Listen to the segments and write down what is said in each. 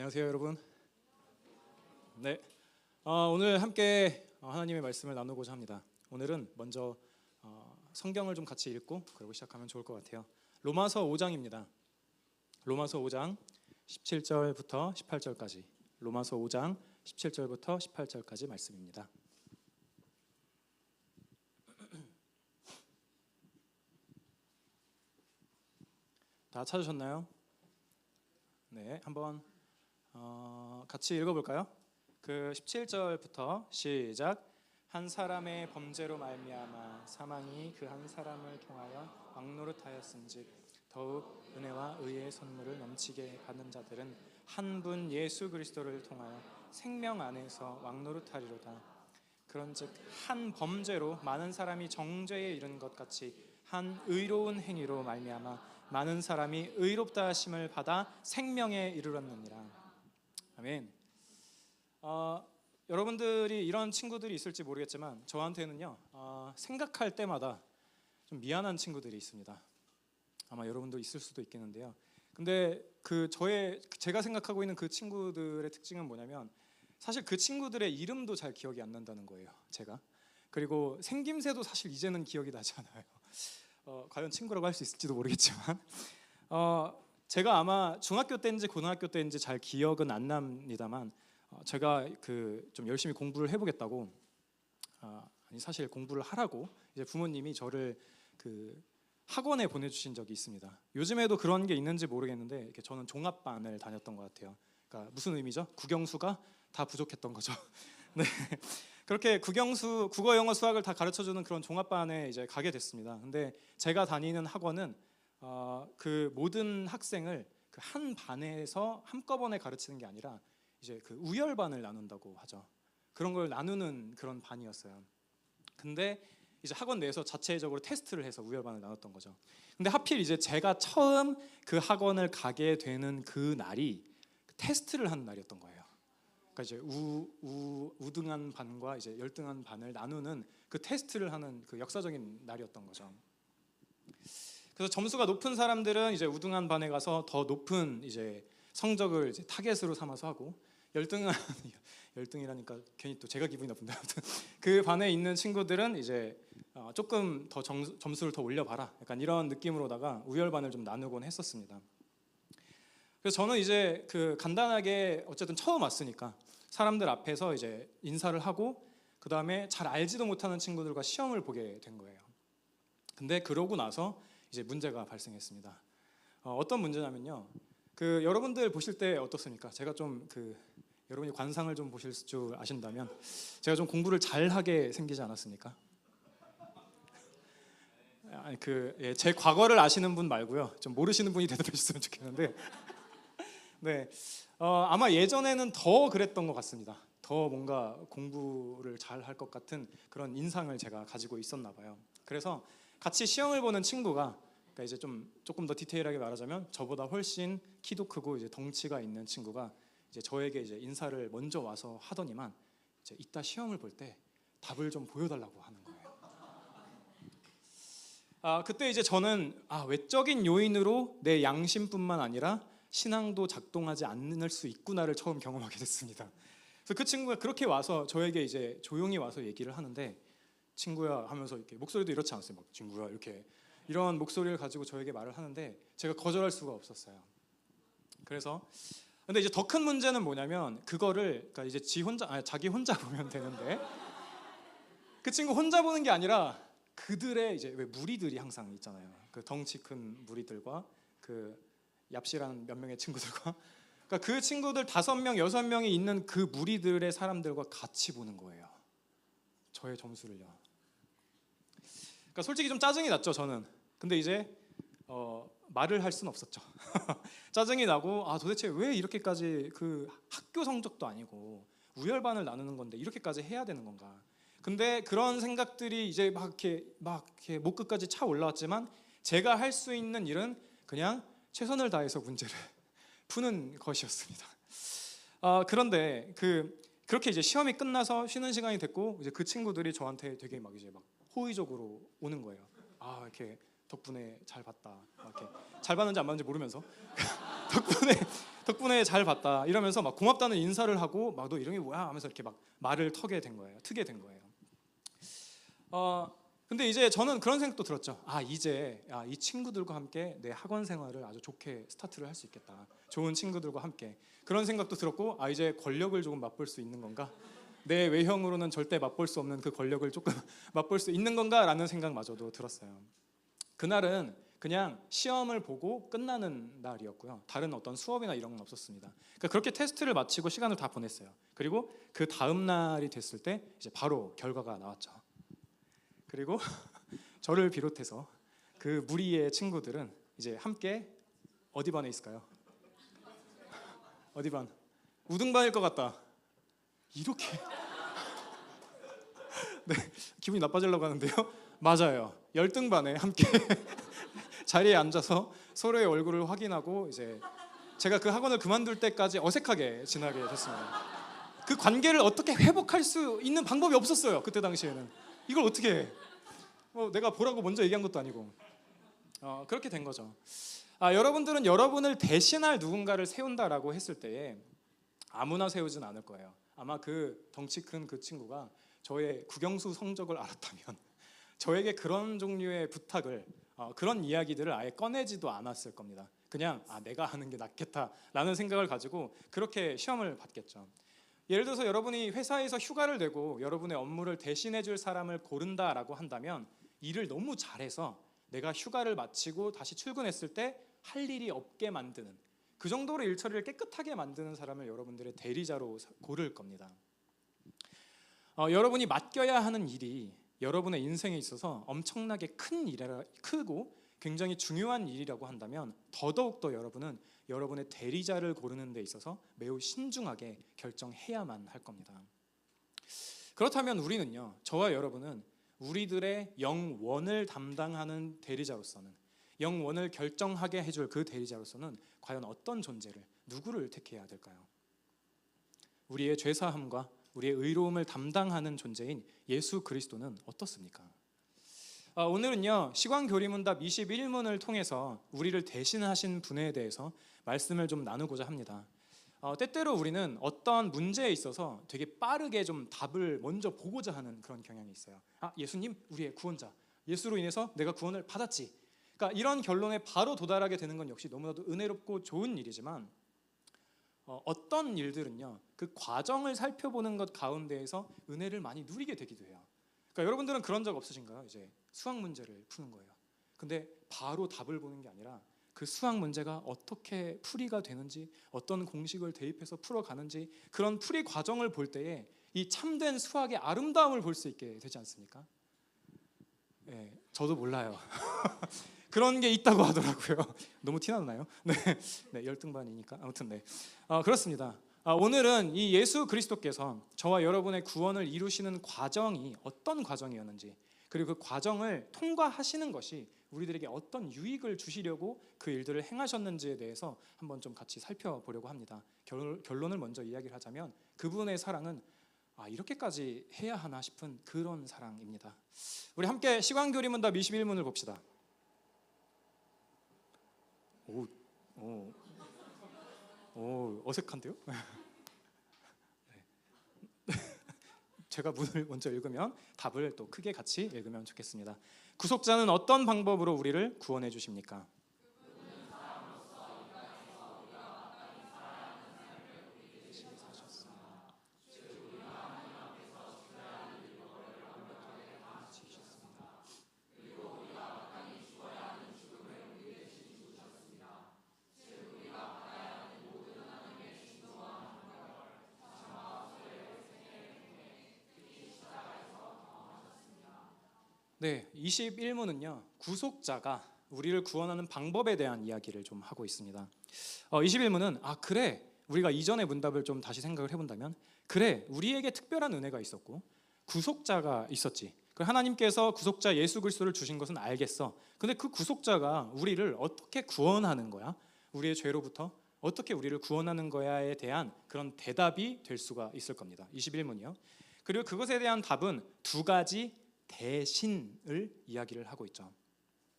안녕하세요, 여러분. 네, 오늘 함께 하나님의 말씀을 나누고자 합니다. 오늘은 먼저 성경을 좀 같이 읽고 그리고 시작하면 좋을 것 같아요. 로마서 5장입니다. 로마서 5장 17절부터 18절까지. 로마서 5장 17절부터 18절까지 말씀입니다. 다 찾으셨나요? 네, 한번 같이 읽어볼까요? 그 17절부터 시작. 한 사람의 범죄로 말미암아 사망이 그 한 사람을 통하여 왕노릇하였은즉 더욱 은혜와 의의 선물을 넘치게 받는 자들은 한 분 예수 그리스도를 통하여 생명 안에서 왕노릇하리로다. 그런즉 한 범죄로 많은 사람이 정죄에 이른 것 같이 한 의로운 행위로 말미암아 많은 사람이 의롭다 하심을 받아 생명에 이르렀느니라. 아멘. 여러분들이 이런 친구들이 있을지 모르겠지만 저한테는요 생각할 때마다 좀 미안한 친구들이 있습니다. 아마 여러분도 있을 수도 있겠는데요. 근데 제가 생각하고 있는 그 친구들의 특징은 뭐냐면 사실 그 친구들의 이름도 잘 기억이 안 난다는 거예요. 제가. 그리고 생김새도 사실 이제는 기억이 나지 않아요. 과연 친구라고 할 수 있을지도 모르겠지만 제가 아마 중학교 때인지 고등학교 때인지 잘 기억은 안 납니다만 제가 좀 열심히 공부를 해보겠다고 아니 사실 공부를 하라고 이제 부모님이 저를 학원에 보내주신 적이 있습니다. 요즘에도 그런 게 있는지 모르겠는데 이렇게 저는 종합반을 다녔던 것 같아요. 그러니까 무슨 의미죠? 국영수가 다 부족했던 거죠. 네. 그렇게 국영수, 국어, 영어, 수학을 다 가르쳐주는 그런 종합반에 이제 가게 됐습니다. 근데 제가 다니는 학원은 그 모든 학생을 그 한 반에서 한꺼번에 가르치는 게 아니라 이제 그 우열반을 나눈다고 하죠. 그런 걸 나누는 그런 반이었어요. 근데 이제 학원 내에서 자체적으로 테스트를 해서 우열반을 나눴던 거죠. 근데 하필 이제 제가 처음 그 학원을 가게 되는 그 날이 테스트를 하는 날이었던 거예요. 그러니까 이제 우등한 반과 이제 열등한 반을 나누는 그 테스트를 하는 그 역사적인 날이었던 거죠. 그래서 점수가 높은 사람들은 이제 우등한 반에 가서 더 높은 이제 성적을 이제 타겟으로 삼아서 하고 열등이라니까 괜히 또 제가 기분이 나쁜데 그 반에 있는 친구들은 이제 조금 더 점수를 더 올려봐라 약간 이런 느낌으로다가 우열반을 좀 나누곤 했었습니다. 그래서 저는 이제 간단하게 어쨌든 처음 왔으니까 사람들 앞에서 이제 인사를 하고 그 다음에 잘 알지도 못하는 친구들과 시험을 보게 된 거예요. 근데 그러고 나서 이제 문제가 발생했습니다. 어떤 문제냐면요. 여러분들 보실 때 어떻습니까? 제가 좀 여러분이 관상을 좀 보실 줄 아신다면 제가 좀 공부를 잘하게 생기지 않았습니까? 아니 제 과거를 아시는 분 말고요. 좀 모르시는 분이 대답해 주셨으면 좋겠는데. 네, 아마 예전에는 더 그랬던 것 같습니다. 더 뭔가 공부를 잘 할 것 같은 그런 인상을 제가 가지고 있었나 봐요. 그래서 같이 시험을 보는 친구가 그러니까 이제 조금 더 디테일하게 말하자면 저보다 훨씬 키도 크고 이제 덩치가 있는 친구가 이제 저에게 이제 인사를 먼저 와서 하더니만 이제 이따 시험을 볼 때 답을 좀 보여달라고 하는 거예요. 그때 이제 저는 외적인 요인으로 내 양심뿐만 아니라 신앙도 작동하지 않을 수 있구나를 처음 경험하게 됐습니다. 그래서 그 친구가 그렇게 와서 저에게 이제 조용히 와서 얘기를 하는데 친구야 하면서 이렇게 목소리도 이렇지 않았어요. 막 친구야 이렇게 이런 목소리를 가지고 저에게 말을 하는데 제가 거절할 수가 없었어요. 그래서 근데 이제 더 큰 문제는 뭐냐면 그거를 그러니까 이제 자기 혼자 보면 되는데 그 친구 혼자 보는 게 아니라 그들의 이제 왜 무리들이 항상 있잖아요. 그 덩치 큰 무리들과 얍실한 몇 명의 친구들과 그러니까 그 친구들 5명, 6명이 있는 그 무리들의 사람들과 같이 보는 거예요. 저의 점수를요. 그러니까 솔직히 좀 짜증이 났죠, 저는. 근데 이제 말을 할 수는 없었죠. 짜증이 나고 도대체 왜 이렇게까지 학교 성적도 아니고 우열반을 나누는 건데 이렇게까지 해야 되는 건가? 근데 그런 생각들이 이제 막 이렇게 목 끝까지 차 올라왔지만 제가 할 수 있는 일은 그냥 최선을 다해서 문제를 푸는 것이었습니다. 그런데 그렇게 이제 시험이 끝나서 쉬는 시간이 됐고 이제 그 친구들이 저한테 되게 막 호의적으로 오는 거예요. 이렇게 덕분에 잘 봤다. 이렇게 잘 봤는지 안 봤는지 모르면서 덕분에 잘 봤다 이러면서 막 고맙다는 인사를 하고 막 너 이름이 뭐야 하면서 이렇게 막 말을 트게 된 거예요. 근데 이제 저는 그런 생각도 들었죠. 이제 이 친구들과 함께 내 학원 생활을 아주 좋게 스타트를 할 수 있겠다. 좋은 친구들과 함께 그런 생각도 들었고, 이제 권력을 조금 맛볼 수 있는 건가? 내 외형으로는 절대 맛볼 수 없는 그 권력을 조금 맛볼 수 있는 건가라는 생각마저도 들었어요. 그날은 그냥 시험을 보고 끝나는 날이었고요. 다른 어떤 수업이나 이런 건 없었습니다. 그러니까 그렇게 테스트를 마치고 시간을 다 보냈어요. 그리고 그 다음 날이 됐을 때 이제 바로 결과가 나왔죠. 그리고 저를 비롯해서 그 무리의 친구들은 이제 함께 어디 반에 있을까요? 어디 반? 우등반일 것 같다. 이렇게 네, 기분이 나빠지려고 하는데요. 맞아요. 열등반에 함께 자리에 앉아서 서로의 얼굴을 확인하고 이제 제가 그 학원을 그만둘 때까지 어색하게 지나게 됐습니다. 그 관계를 어떻게 회복할 수 있는 방법이 없었어요. 그때 당시에는 이걸 어떻게 해? 내가 보라고 먼저 얘기한 것도 아니고 그렇게 된 거죠. 여러분들은 여러분을 대신할 누군가를 세운다라고 했을 때에 아무나 세우진 않을 거예요. 아마 그 덩치 큰 그 친구가 저의 국영수 성적을 알았다면 저에게 그런 종류의 부탁을 그런 이야기들을 아예 꺼내지도 않았을 겁니다. 그냥 내가 하는 게 낫겠다라는 생각을 가지고 그렇게 시험을 봤겠죠. 예를 들어서 여러분이 회사에서 휴가를 내고 여러분의 업무를 대신해 줄 사람을 고른다라고 한다면 일을 너무 잘해서 내가 휴가를 마치고 다시 출근했을 때 할 일이 없게 만드는, 그 정도로 일 처리를 깨끗하게 만드는 사람을 여러분들의 대리자로 고를 겁니다. 여러분이 맡겨야 하는 일이 여러분의 인생에 있어서 엄청나게 크고 굉장히 중요한 일이라고 한다면 더더욱더 여러분은 여러분의 대리자를 고르는 데 있어서 매우 신중하게 결정해야만 할 겁니다. 그렇다면 우리는요, 저와 여러분은 우리들의 영원을 담당하는 대리자로서는, 영원을 결정하게 해줄 그 대리자로서는 과연 어떤 존재를, 누구를 택해야 될까요? 우리의 죄사함과 우리의 의로움을 담당하는 존재인 예수 그리스도는 어떻습니까? 오늘은요, 시광교리문답 21문을 통해서 우리를 대신하신 분에 대해서 말씀을 좀 나누고자 합니다. 때때로 우리는 어떤 문제에 있어서 되게 빠르게 좀 답을 먼저 보고자 하는 그런 경향이 있어요. 예수님 우리의 구원자, 예수로 인해서 내가 구원을 받았지. 그러니까 이런 결론에 바로 도달하게 되는 건 역시 너무나도 은혜롭고 좋은 일이지만 어떤 일들은요, 그 과정을 살펴보는 것 가운데에서 은혜를 많이 누리게 되기도 해요. 그러니까 여러분들은 그런 적 없으신가요? 이제 수학 문제를 푸는 거예요. 근데 바로 답을 보는 게 아니라 그 수학 문제가 어떻게 풀이가 되는지, 어떤 공식을 대입해서 풀어가는지, 그런 풀이 과정을 볼 때에 이 참된 수학의 아름다움을 볼 수 있게 되지 않습니까? 네, 저도 몰라요. 그런 게 있다고 하더라고요. 너무 티나나요? 네, 열등반이니까. 아무튼 네, 그렇습니다. 오늘은 이 예수 그리스도께서 저와 여러분의 구원을 이루시는 과정이 어떤 과정이었는지, 그리고 그 과정을 통과하시는 것이 우리들에게 어떤 유익을 주시려고 그 일들을 행하셨는지에 대해서 한번 좀 같이 살펴보려고 합니다. 결론을 먼저 이야기를 하자면 그분의 사랑은 이렇게까지 해야 하나 싶은 그런 사랑입니다. 우리 함께 시광교리문답 21문을 봅시다. 어색한데요? 네. 제가 문을 먼저 읽으면 답을 또 크게 같이 읽으면 좋겠습니다. 구속자는 어떤 방법으로 우리를 구원해 주십니까? 네, 21문은요, 구속자가 우리를 구원하는 방법에 대한 이야기를 좀 하고 있습니다. 21문은 그래, 우리가 이전의 문답을 좀 다시 생각을 해본다면, 그래, 우리에게 특별한 은혜가 있었고 구속자가 있었지. 그 하나님께서 구속자 예수 그리스도를 주신 것은 알겠어. 근데 그 구속자가 우리를 어떻게 구원하는 거야? 우리의 죄로부터 어떻게 우리를 구원하는 거야에 대한 그런 대답이 될 수가 있을 겁니다. 21문이요. 그리고 그것에 대한 답은 두 가지 대신을 이야기를 하고 있죠.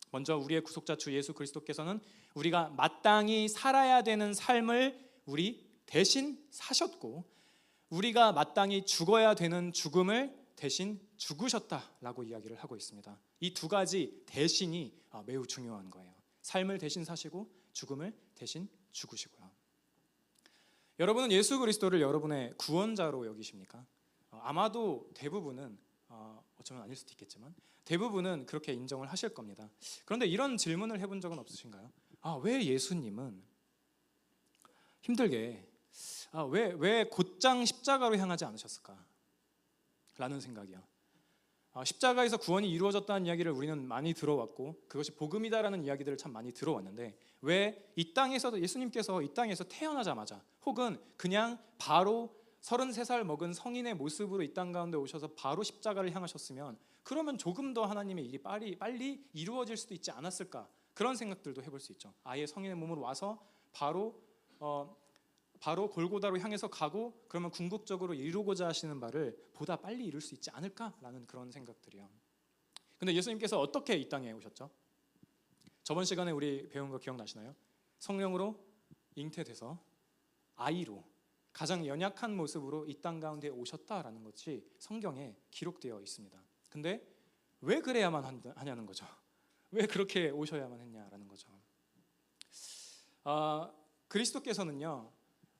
먼저 우리의 구속자 주 예수 그리스도께서는 우리가 마땅히 살아야 되는 삶을 우리 대신 사셨고, 우리가 마땅히 죽어야 되는 죽음을 대신 죽으셨다라고 이야기를 하고 있습니다. 이 두 가지 대신이 매우 중요한 거예요. 삶을 대신 사시고 죽음을 대신 죽으시고요. 여러분은 예수 그리스도를 여러분의 구원자로 여기십니까? 아마도 대부분은, 어쩌면 아닐 수도 있겠지만 대부분은 그렇게 인정을 하실 겁니다. 그런데 이런 질문을 해본 적은 없으신가요? 왜 예수님은 힘들게 왜 곧장 십자가로 향하지 않으셨을까? 라는 생각이요. 십자가에서 구원이 이루어졌다는 이야기를 우리는 많이 들어왔고, 그것이 복음이다라는 이야기들을 참 많이 들어왔는데, 왜 이 땅에서도 예수님께서 이 땅에서 태어나자마자, 혹은 그냥 바로 33살 먹은 성인의 모습으로 이 땅 가운데 오셔서 바로 십자가를 향하셨으면, 그러면 조금 더 하나님의 일이 빨리 이루어질 수도 있지 않았을까? 그런 생각들도 해볼 수 있죠. 아예 성인의 몸으로 와서 바로 골고다로 향해서 가고, 그러면 궁극적으로 이루고자 하시는 바를 보다 빨리 이룰 수 있지 않을까라는 그런 생각들이요. 근데 예수님께서 어떻게 이 땅에 오셨죠? 저번 시간에 우리 배운 거 기억나시나요? 성령으로 잉태돼서 아이로 가장 연약한 모습으로 이 땅 가운데 오셨다라는 것이 성경에 기록되어 있습니다. 근데 왜 그래야만 하냐는 거죠. 왜 그렇게 오셔야만 했냐라는 거죠. 그리스도께서는요,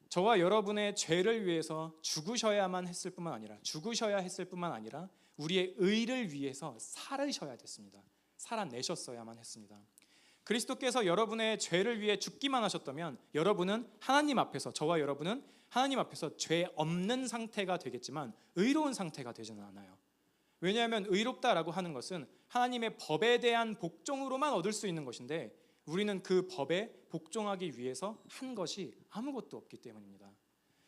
저와 여러분의 죄를 위해서 죽으셔야 했을 뿐만 아니라 우리의 의를 위해서 살으셔야 됐습니다. 살아내셨어야만 했습니다. 그리스도께서 여러분의 죄를 위해 죽기만 하셨다면 여러분은 하나님 앞에서, 저와 여러분은 하나님 앞에서 죄 없는 상태가 되겠지만 의로운 상태가 되지는 않아요. 왜냐하면 의롭다라고 하는 것은 하나님의 법에 대한 복종으로만 얻을 수 있는 것인데, 우리는 그 법에 복종하기 위해서 한 것이 아무것도 없기 때문입니다.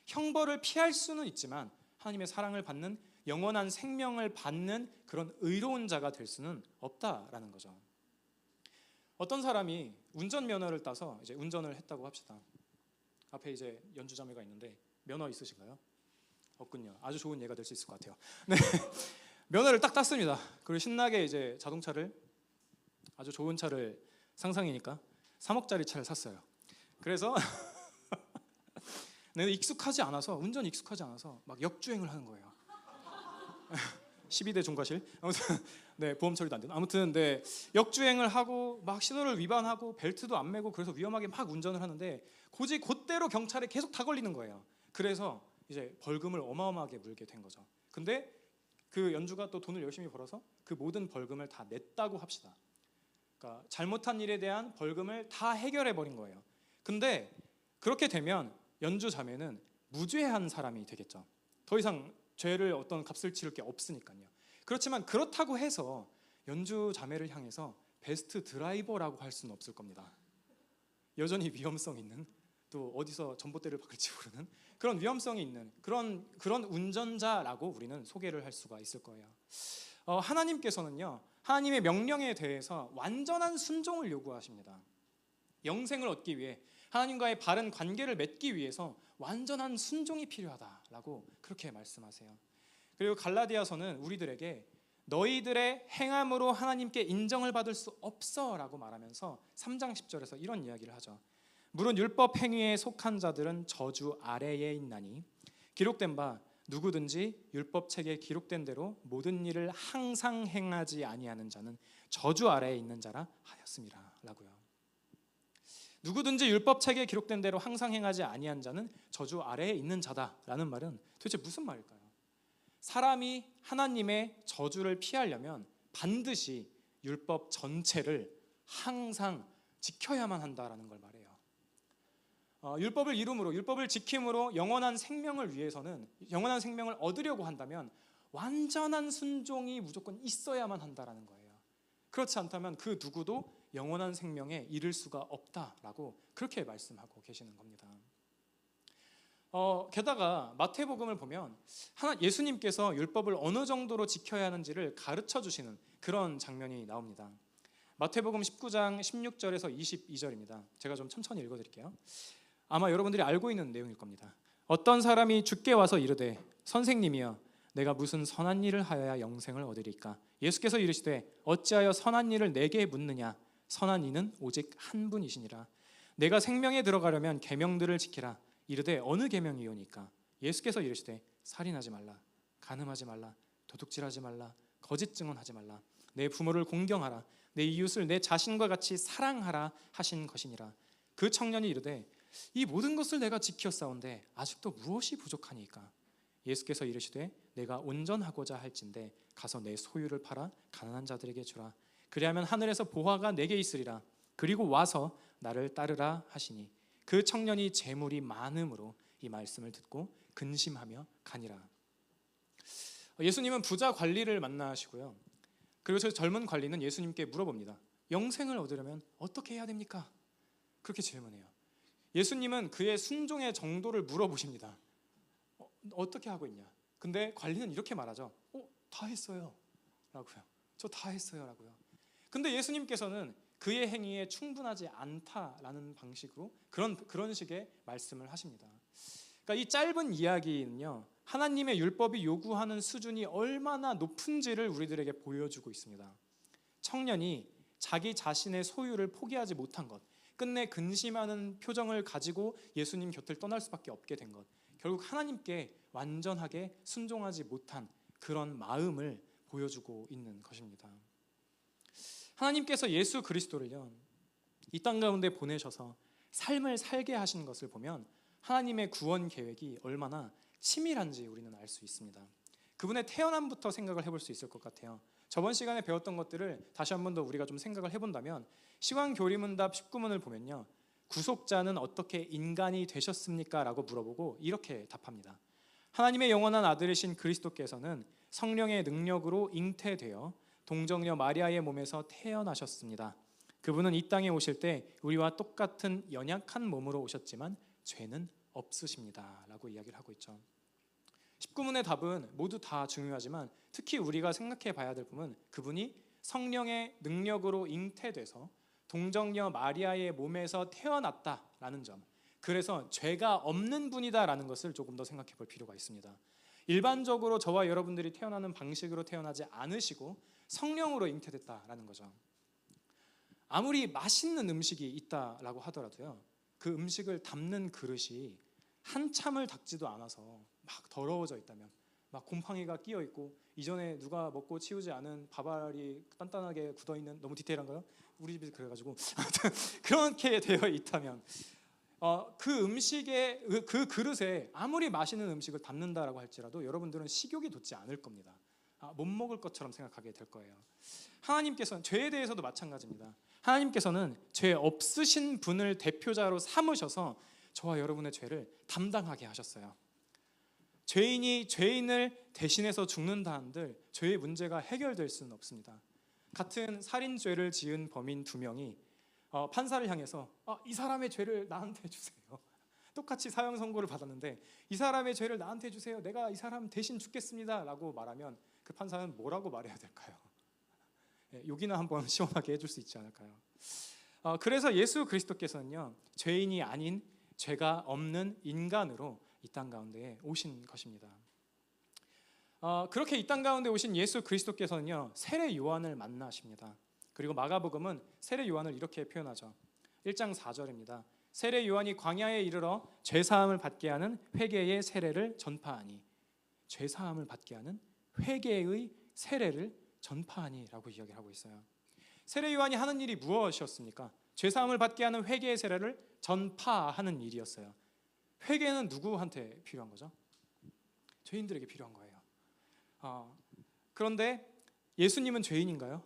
형벌을 피할 수는 있지만 하나님의 사랑을 받는, 영원한 생명을 받는 그런 의로운 자가 될 수는 없다라는 거죠. 어떤 사람이 운전면허를 따서 이제 운전을 했다고 합시다. 앞에 이제 연주자매가 있는데 면허 있으신가요? 없군요. 아주 좋은 예가 될 수 있을 것 같아요. 네. 면허를 딱 땄습니다. 그리고 신나게 이제 자동차를, 아주 좋은 차를, 상상이니까 3억짜리 차를 샀어요. 그래서 내가 운전이 익숙하지 않아서 막 역주행을 하는 거예요. 12대 종과실. 아무튼 네, 보험 처리도 안 되는. 아무튼 네, 역주행을 하고 막 신호를 위반하고 벨트도 안 매고, 그래서 위험하게 막 운전을 하는데 그대로 경찰에 계속 다 걸리는 거예요. 그래서 이제 벌금을 어마어마하게 물게 된 거죠. 근데 그 연주가 또 돈을 열심히 벌어서 그 모든 벌금을 다 냈다고 합시다. 그러니까 잘못한 일에 대한 벌금을 다 해결해 버린 거예요. 근데 그렇게 되면 연주 자매는 무죄한 사람이 되겠죠. 더 이상 죄를 어떤 값을 치를 게 없으니까요. 그렇지만 그렇다고 해서 연주 자매를 향해서 베스트 드라이버라고 할 수는 없을 겁니다. 여전히 위험성 있는, 또 어디서 전봇대를 박을지 모르는 그런 위험성이 있는 그런 운전자라고 우리는 소개를 할 수가 있을 거예요. 하나님께서는요, 하나님의 명령에 대해서 완전한 순종을 요구하십니다. 영생을 얻기 위해, 하나님과의 바른 관계를 맺기 위해서 완전한 순종이 필요하다라고 그렇게 말씀하세요. 그리고 갈라디아서는 우리들에게 너희들의 행함으로 하나님께 인정을 받을 수 없어라고 말하면서 3장 10절에서 이런 이야기를 하죠. 물은 율법 행위에 속한 자들은 저주 아래에 있나니 기록된 바 누구든지 율법 책에 기록된 대로 모든 일을 항상 행하지 아니하는 자는 저주 아래에 있는 자라 하였습니다 라고요. 누구든지 율법 책에 기록된 대로 항상 행하지 아니한 자는 저주 아래에 있는 자다라는 말은 도대체 무슨 말일까요? 사람이 하나님의 저주를 피하려면 반드시 율법 전체를 항상 지켜야만 한다라는 걸 말해요. 율법을 이룸으로, 율법을 지킴으로 영원한 생명을 위해서는, 영원한 생명을 얻으려고 한다면 완전한 순종이 무조건 있어야만 한다라는 거예요. 그렇지 않다면 그 누구도 영원한 생명에 이를 수가 없다라고 그렇게 말씀하고 계시는 겁니다. 게다가 마태복음을 보면 예수님께서 율법을 어느 정도로 지켜야 하는지를 가르쳐 주시는 그런 장면이 나옵니다. 마태복음 19장 16절에서 22절입니다. 제가 좀 천천히 읽어드릴게요. 아마 여러분들이 알고 있는 내용일 겁니다. 어떤 사람이 주께 와서 이르되 선생님이여 내가 무슨 선한 일을 하여야 영생을 얻으리까? 예수께서 이르시되 어찌하여 선한 일을 내게 묻느냐? 선한 이는 오직 한 분이시니라. 내가 생명에 들어가려면 계명들을 지키라. 이르되 어느 계명이오니까? 예수께서 이르시되 살인하지 말라, 간음하지 말라, 도둑질하지 말라, 거짓 증언하지 말라, 내 부모를 공경하라, 내 이웃을 내 자신과 같이 사랑하라 하신 것이니라. 그 청년이 이르되 이 모든 것을 내가 지켰사온데 아직도 무엇이 부족하니까? 예수께서 이르시되 내가 온전하고자 할진대 가서 내 소유를 팔아 가난한 자들에게 주라. 그리하면 하늘에서 보화가 내게 있으리라. 그리고 와서 나를 따르라 하시니 그 청년이 재물이 많음으로 이 말씀을 듣고 근심하며 가니라. 예수님은 부자 관리를 만나시고요. 그리고 저 젊은 관리는 예수님께 물어봅니다. 영생을 얻으려면 어떻게 해야 됩니까? 그렇게 질문해요. 예수님은 그의 순종의 정도를 물어보십니다. 어떻게 하고 있냐? 근데 관리는 이렇게 말하죠. 다 했어요 라고요. 저 다 했어요 라고요. 근데 예수님께서는 그의 행위에 충분하지 않다라는 방식으로 그런 식의 말씀을 하십니다. 그러니까 이 짧은 이야기는요, 하나님의 율법이 요구하는 수준이 얼마나 높은지를 우리들에게 보여주고 있습니다. 청년이 자기 자신의 소유를 포기하지 못한 것, 끝내 근심하는 표정을 가지고 예수님 곁을 떠날 수밖에 없게 된 것, 결국 하나님께 완전하게 순종하지 못한 그런 마음을 보여주고 있는 것입니다. 하나님께서 예수 그리스도를요, 이 땅 가운데 보내셔서 삶을 살게 하신 것을 보면 하나님의 구원 계획이 얼마나 치밀한지 우리는 알 수 있습니다. 그분의 태어남부터 생각을 해볼 수 있을 것 같아요. 저번 시간에 배웠던 것들을 다시 한 번 더 우리가 좀 생각을 해본다면 시황교리문답 19문을 보면요, 구속자는 어떻게 인간이 되셨습니까? 라고 물어보고 이렇게 답합니다. 하나님의 영원한 아들이신 그리스도께서는 성령의 능력으로 잉태되어 동정녀 마리아의 몸에서 태어나셨습니다. 그분은 이 땅에 오실 때 우리와 똑같은 연약한 몸으로 오셨지만 죄는 없으십니다 라고 이야기를 하고 있죠. 19문의 답은 모두 다 중요하지만 특히 우리가 생각해 봐야 될 부분은 그분이 성령의 능력으로 잉태돼서 동정녀 마리아의 몸에서 태어났다라는 점, 그래서 죄가 없는 분이다라는 것을 조금 더 생각해 볼 필요가 있습니다. 일반적으로 저와 여러분들이 태어나는 방식으로 태어나지 않으시고 성령으로 잉태됐다라는 거죠. 아무리 맛있는 음식이 있다라고 하더라도요, 그 음식을 담는 그릇이 한참을 닦지도 않아서 막 더러워져 있다면, 막 곰팡이가 끼어 있고 이전에 누가 먹고 치우지 않은 밥알이 단단하게 굳어 있는, 너무 디테일한가요? 우리 집이 그래가지고 그렇게 되어 있다면 그 음식에 그 그릇에 아무리 맛있는 음식을 담는다라고 할지라도 여러분들은 식욕이 돋지 않을 겁니다. 못 먹을 것처럼 생각하게 될 거예요. 하나님께서는 죄에 대해서도 마찬가지입니다. 하나님께서는 죄 없으신 분을 대표자로 삼으셔서 저와 여러분의 죄를 담당하게 하셨어요. 죄인이 죄인을 대신해서 죽는다 한들 죄의 문제가 해결될 수는 없습니다. 같은 살인죄를 지은 범인 두 명이 판사를 향해서 이 사람의 죄를 나한테 주세요. 똑같이 사형 선고를 받았는데 이 사람의 죄를 나한테 주세요. 내가 이 사람 대신 죽겠습니다 라고 말하면 그 판사는 뭐라고 말해야 될까요? 욕이나 한번 시원하게 해줄 수 있지 않을까요? 그래서 예수 그리스도께서는요, 죄인이 아닌 죄가 없는 인간으로 이 땅 가운데 오신 것입니다. 그렇게 이 땅 가운데 오신 예수 그리스도께서는요, 세례 요한을 만나십니다. 그리고 마가복음은 세례 요한을 이렇게 표현하죠. 1장 4절입니다. 세례 요한이 광야에 이르러 죄사함을 받게 하는 회개의 세례를 전파하니, 죄사함을 받게 하는 회개의 세례를 전파하니라고 이야기를 하고 있어요. 세례 요한이 하는 일이 무엇이었습니까? 죄사함을 받게 하는 회개의 세례를 전파하는 일이었어요. 회개는 누구한테 필요한 거죠? 죄인들에게 필요한 거예요. 그런데 예수님은 죄인인가요?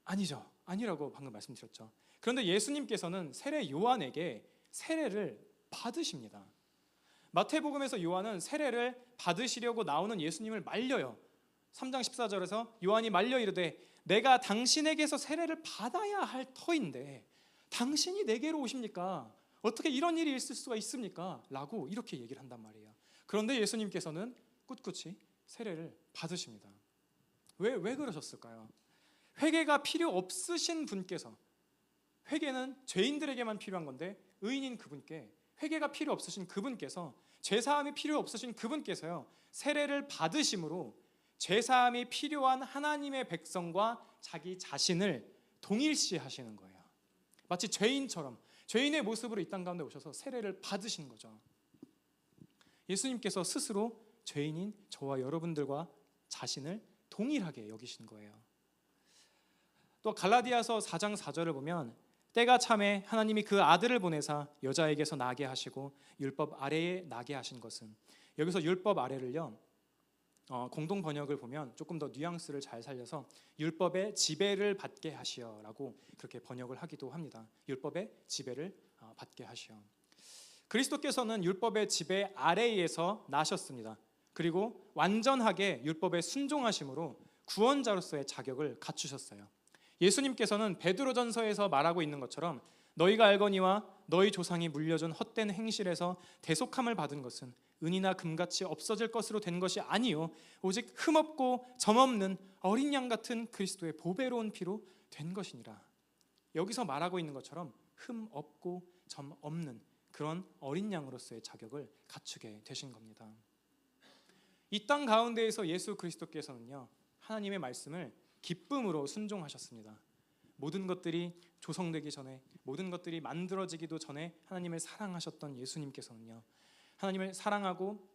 아니죠. 아니라고 방금 말씀드렸죠. 그런데 예수님께서는 세례 요한에게 세례를 받으십니다. 마태복음에서 요한은 세례를 받으시려고 나오는 예수님을 말려요. 3장 14절에서 요한이 말려 이르되 내가 당신에게서 세례를 받아야 할 터인데 당신이 내게로 오십니까? 어떻게 이런 일이 있을 수가 있습니까? 라고 이렇게 얘기를 한단 말이에요. 그런데 예수님께서는 꿋꿋이 세례를 받으십니다. 왜 그러셨을까요? 회개가 필요 없으신 분께서, 회개는 죄인들에게만 필요한 건데 의인인 그분께, 회개가 필요 없으신 그분께서, 죄사함이 필요 없으신 그분께서요, 세례를 받으심으로 죄사함이 필요한 하나님의 백성과 자기 자신을 동일시하시는 거예요. 마치 죄인처럼, 죄인의 모습으로 이 땅 가운데 오셔서 세례를 받으신 거죠. 예수님께서 스스로 죄인인 저와 여러분들과 자신을 동일하게 여기신 거예요. 또 갈라디아서 4장 4절을 보면 때가 참에 하나님이 그 아들을 보내사 여자에게서 나게 하시고 율법 아래에 나게 하신 것은, 여기서 율법 아래를요 공동 번역을 보면 조금 더 뉘앙스를 잘 살려서 율법의 지배를 받게 하시어라고 그렇게 번역을 하기도 합니다. 율법의 지배를 받게 하시어. 그리스도께서는 율법의 지배 아래에서 나셨습니다. 그리고 완전하게 율법에 순종하심으로 구원자로서의 자격을 갖추셨어요. 예수님께서는 베드로전서에서 말하고 있는 것처럼 너희가 알거니와 너희 조상이 물려준 헛된 행실에서 대속함을 받은 것은 은이나 금같이 없어질 것으로 된 것이 아니요 오직 흠없고 점없는 어린 양 같은 그리스도의 보배로운 피로 된 것이니라. 여기서 말하고 있는 것처럼 흠없고 점없는 그런 어린 양으로서의 자격을 갖추게 되신 겁니다. 이 땅 가운데에서 예수 그리스도께서는요 하나님의 말씀을 기쁨으로 순종하셨습니다. 모든 것들이 조성되기 전에, 모든 것들이 만들어지기도 전에 하나님을 사랑하셨던 예수님께서는요 하나님을 사랑하고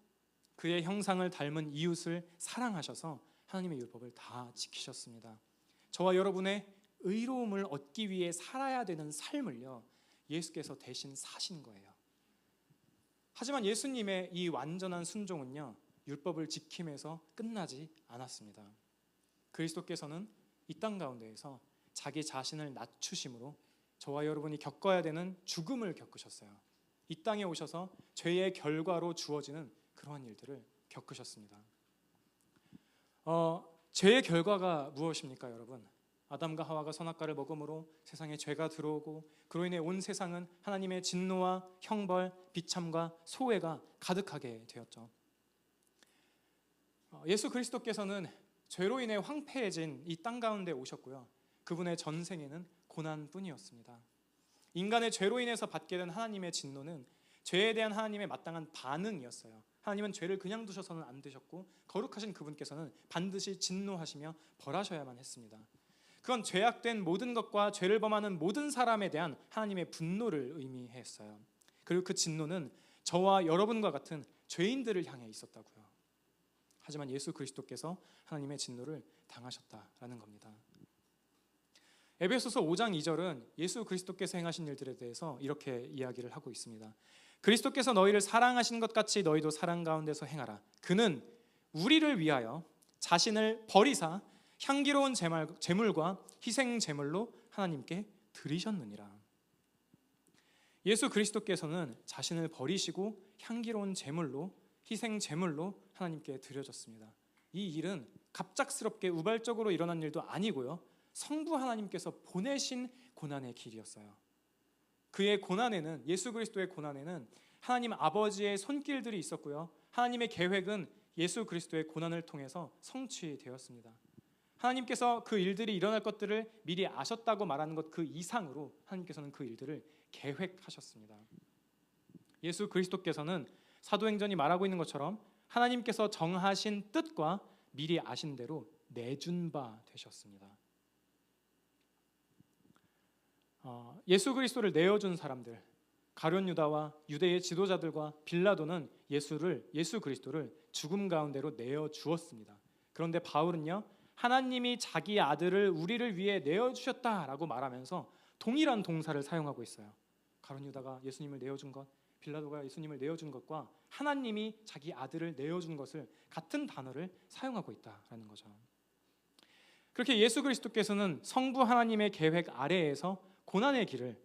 그의 형상을 닮은 이웃을 사랑하셔서 하나님의 율법을 다 지키셨습니다. 저와 여러분의 의로움을 얻기 위해 살아야 되는 삶을요 예수께서 대신 사신 거예요. 하지만 예수님의 이 완전한 순종은요 율법을 지킴에서 끝나지 않았습니다. 그리스도께서는 이 땅 가운데에서 자기 자신을 낮추심으로 저와 여러분이 겪어야 되는 죽음을 겪으셨어요. 이 땅에 오셔서 죄의 결과로 주어지는 그러한 일들을 겪으셨습니다. 죄의 결과가 무엇입니까, 여러분? 아담과 하와가 선악과를 먹음으로 세상에 죄가 들어오고 그로 인해 온 세상은 하나님의 진노와 형벌, 비참과 소외가 가득하게 되었죠. 예수 그리스도께서는 죄로 인해 황폐해진 이 땅 가운데 오셨고요. 그분의 전생에는 고난뿐이었습니다. 인간의 죄로 인해서 받게 된 하나님의 진노는 죄에 대한 하나님의 마땅한 반응이었어요. 하나님은 죄를 그냥 두셔서는 안 되셨고 거룩하신 그분께서는 반드시 진노하시며 벌하셔야만 했습니다. 그건 죄악된 모든 것과 죄를 범하는 모든 사람에 대한 하나님의 분노를 의미했어요. 그리고 그 진노는 저와 여러분과 같은 죄인들을 향해 있었다고요. 하지만 예수 그리스도께서 하나님의 진노를 당하셨다라는 겁니다. 에베소서 5장 2절은 예수 그리스도께서 행하신 일들에 대해서 이렇게 이야기를 하고 있습니다. 그리스도께서 너희를 사랑하신 것 같이 너희도 사랑 가운데서 행하라. 그는 우리를 위하여 자신을 버리사 향기로운 제물과 희생 제물로 하나님께 드리셨느니라. 예수 그리스도께서는 자신을 버리시고 향기로운 제물로 희생 제물로 하나님께 드려졌습니다. 이 일은 갑작스럽게 우발적으로 일어난 일도 아니고요. 성부 하나님께서 보내신 고난의 길이었어요. 그의 고난에는, 예수 그리스도의 고난에는 하나님 아버지의 손길들이 있었고요. 하나님의 계획은 예수 그리스도의 고난을 통해서 성취되었습니다. 하나님께서 그 일들이 일어날 것들을 미리 아셨다고 말하는 것 그 이상으로 하나님께서는 그 일들을 계획하셨습니다. 예수 그리스도께서는 사도행전이 말하고 있는 것처럼 하나님께서 정하신 뜻과 미리 아신 대로 내준 바 되셨습니다. 예수 그리스도를 내어준 사람들, 가룟 유다와 유대의 지도자들과 빌라도는 예수 그리스도를 죽음 가운데로 내어 주었습니다. 그런데 바울은요, 하나님이 자기 아들을 우리를 위해 내어 주셨다라고 말하면서 동일한 동사를 사용하고 있어요. 가룟 유다가 예수님을 내어준 것, 빌라도가 예수님을 내어준 것과 하나님이 자기 아들을 내어준 것을 같은 단어를 사용하고 있다라는 거죠. 그렇게 예수 그리스도께서는 성부 하나님의 계획 아래에서 고난의 길을,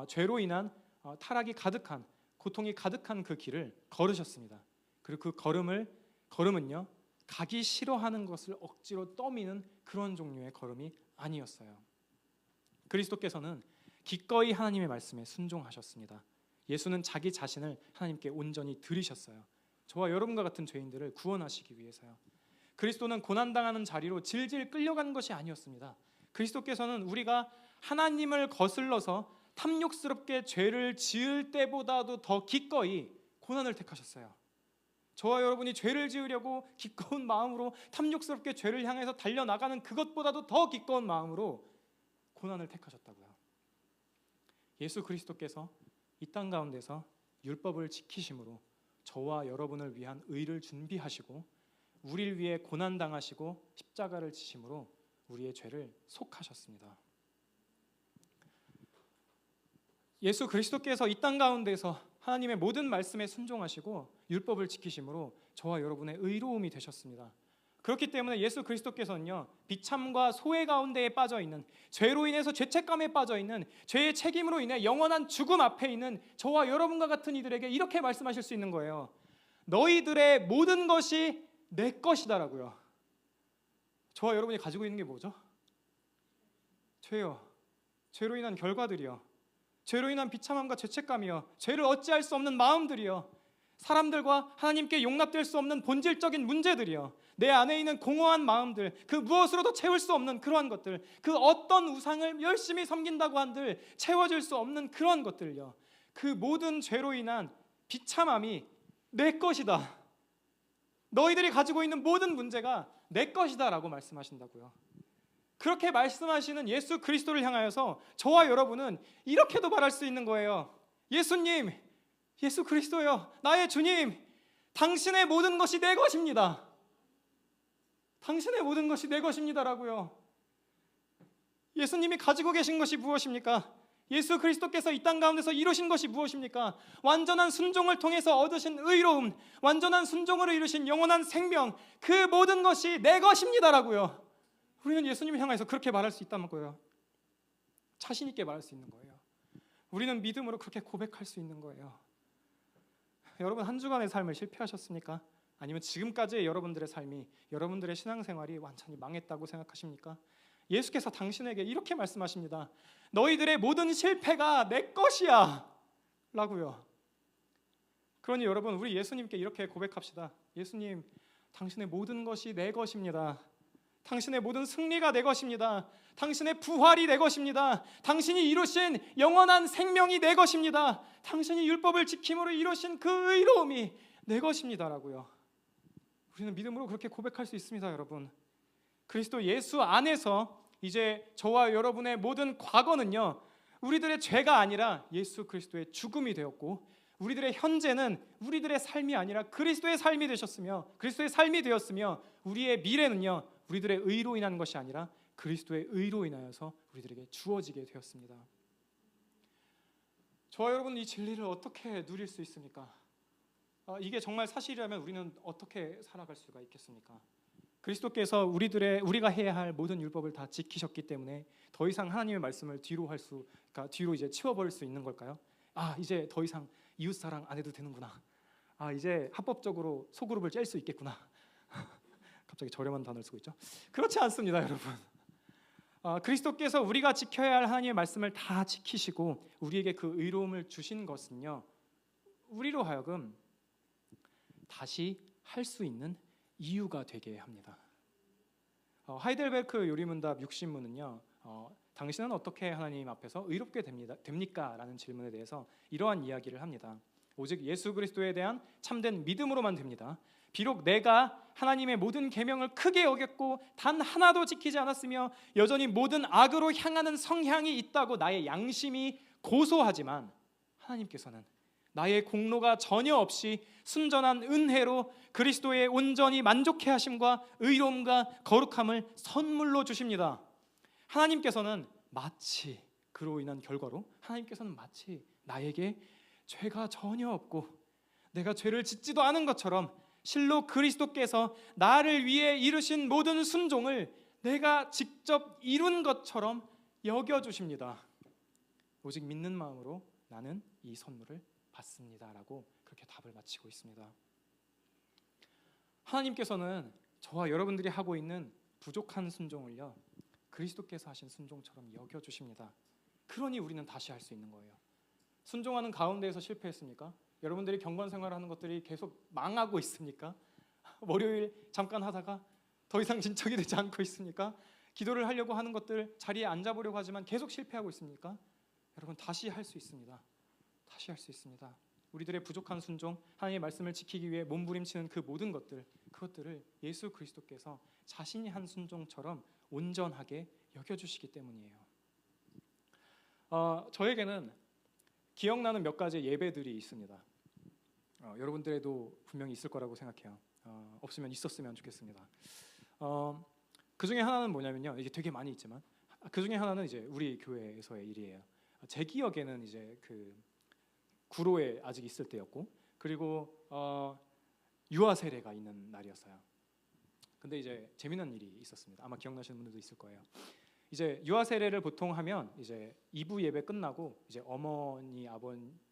죄로 인한 타락이 가득한, 고통이 가득한 그 길을 걸으셨습니다. 그리고 그 걸음은요, 가기 싫어하는 것을 억지로 떠미는 그런 종류의 걸음이 아니었어요. 그리스도께서는 기꺼이 하나님의 말씀에 순종하셨습니다. 예수는 자기 자신을 하나님께 온전히 드리셨어요. 저와 여러분과 같은 죄인들을 구원하시기 위해서요. 그리스도는 고난당하는 자리로 질질 끌려가는 것이 아니었습니다. 그리스도께서는 우리가 하나님을 거슬러서 탐욕스럽게 죄를 지을 때보다도 더 기꺼이 고난을 택하셨어요. 저와 여러분이 죄를 지으려고 기꺼운 마음으로 탐욕스럽게 죄를 향해서 달려나가는 그것보다도 더 기꺼운 마음으로 고난을 택하셨다고요. 예수 그리스도께서 이 땅 가운데서 율법을 지키심으로 저와 여러분을 위한 의를 준비하시고 우리를 위해 고난 당하시고 십자가를 지심으로 우리의 죄를 속하셨습니다. 예수 그리스도께서 이 땅 가운데서 하나님의 모든 말씀에 순종하시고 율법을 지키심으로 저와 여러분의 의로움이 되셨습니다. 그렇기 때문에 예수 그리스도께서는요, 비참과 소외 가운데에 빠져있는, 죄로 인해서 죄책감에 빠져있는, 죄의 책임으로 인해 영원한 죽음 앞에 있는 저와 여러분과 같은 이들에게 이렇게 말씀하실 수 있는 거예요. 너희들의 모든 것이 내 것이다라고요. 저와 여러분이 가지고 있는 게 뭐죠? 죄요. 죄로 인한 결과들이요. 죄로 인한 비참함과 죄책감이요. 죄를 어찌할 수 없는 마음들이요. 사람들과 하나님께 용납될 수 없는 본질적인 문제들이요. 내 안에 있는 공허한 마음들, 그 무엇으로도 채울 수 없는 그러한 것들, 그 어떤 우상을 열심히 섬긴다고 한들 채워질 수 없는 그런 것들요. 그 모든 죄로 인한 비참함이 내 것이다. 너희들이 가지고 있는 모든 문제가 내 것이다 라고 말씀하신다고요. 그렇게 말씀하시는 예수 그리스도를 향하여서 저와 여러분은 이렇게도 말할 수 있는 거예요. 예수님, 예수 그리스도요, 나의 주님, 당신의 모든 것이 내 것입니다. 당신의 모든 것이 내 것입니다라고요. 예수님이 가지고 계신 것이 무엇입니까? 예수 그리스도께서 이 땅 가운데서 이루신 것이 무엇입니까? 완전한 순종을 통해서 얻으신 의로움, 완전한 순종으로 이루신 영원한 생명, 그 모든 것이 내 것입니다라고요. 우리는 예수님을 향해서 그렇게 말할 수 있다는 거예요. 자신 있게 말할 수 있는 거예요. 우리는 믿음으로 그렇게 고백할 수 있는 거예요. 여러분, 한 주간의 삶을 실패하셨습니까? 아니면 지금까지의 여러분들의 삶이, 여러분들의 신앙생활이 완전히 망했다고 생각하십니까? 예수께서 당신에게 이렇게 말씀하십니다. 너희들의 모든 실패가 내 것이야 라고요. 그러니 여러분, 우리 예수님께 이렇게 고백합시다. 예수님, 당신의 모든 것이 내 것입니다. 당신의 모든 승리가 내 것입니다. 당신의 부활이 내 것입니다. 당신이 이루신 영원한 생명이 내 것입니다. 당신이 율법을 지킴으로 이루신 그 의로움이 내 것입니다라고요. 우리는 믿음으로 그렇게 고백할 수 있습니다, 여러분. 그리스도 예수 안에서 이제 저와 여러분의 모든 과거는요, 우리들의 죄가 아니라 예수 그리스도의 죽음이 되었고, 우리들의 현재는 우리들의 삶이 아니라 그리스도의 삶이 되셨으며, 그리스도의 삶이 되었으며, 우리의 미래는요, 우리들의 의로 인한 것이 아니라 그리스도의 의로 인하여서 우리들에게 주어지게 되었습니다. 저와 여러분은 이 진리를 어떻게 누릴 수 있습니까? 이게 정말 사실이라면 우리는 어떻게 살아갈 수가 있겠습니까? 그리스도께서 우리가 해야 할 모든 율법을 다 지키셨기 때문에 더 이상 하나님의 말씀을 뒤로 이제 치워버릴 수 있는 걸까요? 이제 더 이상 이웃 사랑 안 해도 되는구나. 이제 합법적으로 소그룹을 짤 수 있겠구나. 갑자기 저렴한 단어를 쓰고 있죠. 그렇지 않습니다, 여러분. 그리스도께서 우리가 지켜야 할 하나님의 말씀을 다 지키시고 우리에게 그 의로움을 주신 것은요, 우리로 하여금 다시 할 수 있는 이유가 되게 합니다. 하이델베르크 요리문답 60문은요, 당신은 어떻게 하나님 앞에서 의롭게 됩니까? 라는 질문에 대해서 이러한 이야기를 합니다. 오직 예수 그리스도에 대한 참된 믿음으로만 됩니다. 비록 내가 하나님의 모든 계명을 크게 어겼고 단 하나도 지키지 않았으며 여전히 모든 악으로 향하는 성향이 있다고 나의 양심이 고소하지만, 하나님께서는 나의 공로가 전혀 없이 순전한 은혜로 그리스도의 온전히 만족해 하심과 의로움과 거룩함을 선물로 주십니다. 하나님께서는 마치 그로 인한 결과로 하나님께서는 마치 나에게 죄가 전혀 없고 내가 죄를 짓지도 않은 것처럼 실로 그리스도께서 나를 위해 이루신 모든 순종을 내가 직접 이룬 것처럼 여겨주십니다. 오직 믿는 마음으로 나는 이 선물을 받습니다라고 그렇게 답을 마치고 있습니다. 하나님께서는 저와 여러분들이 하고 있는 부족한 순종을요, 그리스도께서 하신 순종처럼 여겨주십니다. 그러니 우리는 다시 할 수 있는 거예요. 순종하는 가운데에서 실패했습니까? 여러분들이 경건 생활하는 것들이 계속 망하고 있습니까? 월요일 잠깐 하다가 더 이상 진척이 되지 않고 있습니까? 기도를 하려고 하는 것들 자리에 앉아보려고 하지만 계속 실패하고 있습니까? 여러분, 다시 할 수 있습니다. 다시 할 수 있습니다. 우리들의 부족한 순종, 하나님의 말씀을 지키기 위해 몸부림치는 그 모든 그것들을 예수 그리스도께서 자신이 한 순종처럼 온전하게 여겨주시기 때문이에요. 저에게는 기억나는 몇 가지 예배들이 있습니다. 여러분들에도 분명히 있을 거라고 생각해요. 없으면 있었으면 좋겠습니다. 그 중에 하나는 뭐냐면요. 이게 되게 많이 있지만 그 중에 하나는 이제 우리 교회에서의 일이에요. 제 기억에는 이제 그 구로에 아직 있을 때였고, 그리고 유아 세례가 있는 날이었어요. 근데 이제 재미난 일이 있었습니다. 아마 기억나시는 분들도 있을 거예요. 이제 유아 세례를 보통 하면 이제 2부 예배 끝나고 이제 어머니 아버님이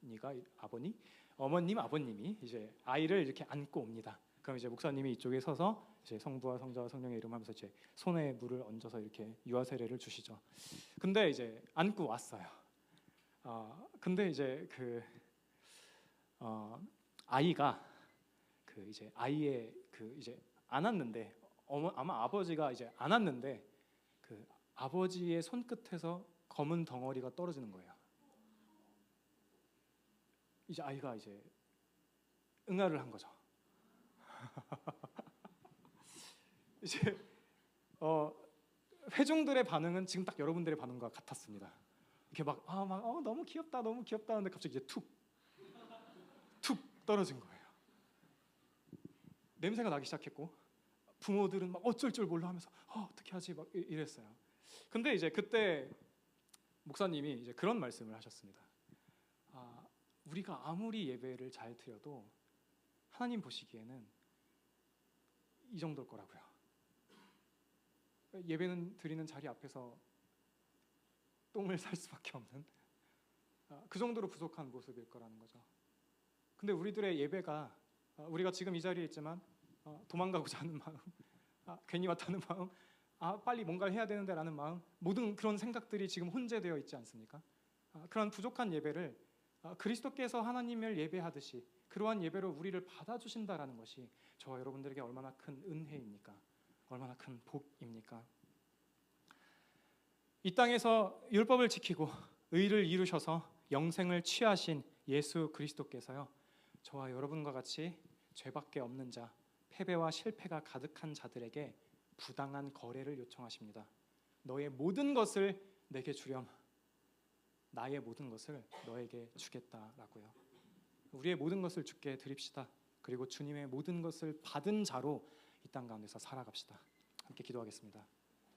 이제 아이를 이렇게 안고 옵니다. 그럼 이제 목사님이 이쪽에 서서 이제 성부와 성자와 성령의 이름 하면서 이제 손에 물을 얹어서 이렇게 유아 세례를 주시죠. 근데 이제 안고 왔어요. 근데 이제 그 아이가 그 이제 아이의 그 이제 안았는데 아마 아버지가 이제 안았는데 그 아버지의 손끝에서 검은 덩어리가 떨어지는 거예요. 이제 아이가 이제 응아를 한 거죠. 이제 회중들의 반응은 지금 딱 여러분들의 반응과 같았습니다. 이렇게 막 너무 귀엽다, 너무 귀엽다 하는데 갑자기 이제 툭 떨어진 거예요. 냄새가 나기 시작했고 부모들은 막 어쩔 줄 몰라 하면서 어떻게 하지 막 이랬어요. 근데 이제 그때 목사님이 이제 그런 말씀을 하셨습니다. 우리가 아무리 예배를 잘 드려도 하나님 보시기에는 이 정도일 거라고요. 예배는 드리는 자리 앞에서 똥을 쌀 수밖에 없는 그 정도로 부족한 모습일 거라는 거죠. 근데 우리들의 예배가 우리가 지금 이 자리에 있지만 도망가고자 하는 마음, 괜히 왔다는 마음, 빨리 뭔가를 해야 되는데라는 마음, 모든 그런 생각들이 지금 혼재되어 있지 않습니까? 그런 부족한 예배를 그리스도께서 하나님을 예배하듯이 그러한 예배로 우리를 받아주신다라는 것이 저와 여러분들에게 얼마나 큰 은혜입니까? 얼마나 큰 복입니까? 이 땅에서 율법을 지키고 의를 이루셔서 영생을 취하신 예수 그리스도께서요, 저와 여러분과 같이 죄밖에 없는 자, 패배와 실패가 가득한 자들에게 부당한 거래를 요청하십니다. 너의 모든 것을 내게 주렴, 나의 모든 것을 너에게 주겠다라고요. 우리의 모든 것을 주께 드립시다. 그리고 주님의 모든 것을 받은 자로 이 땅 가운데서 살아갑시다. 함께 기도하겠습니다.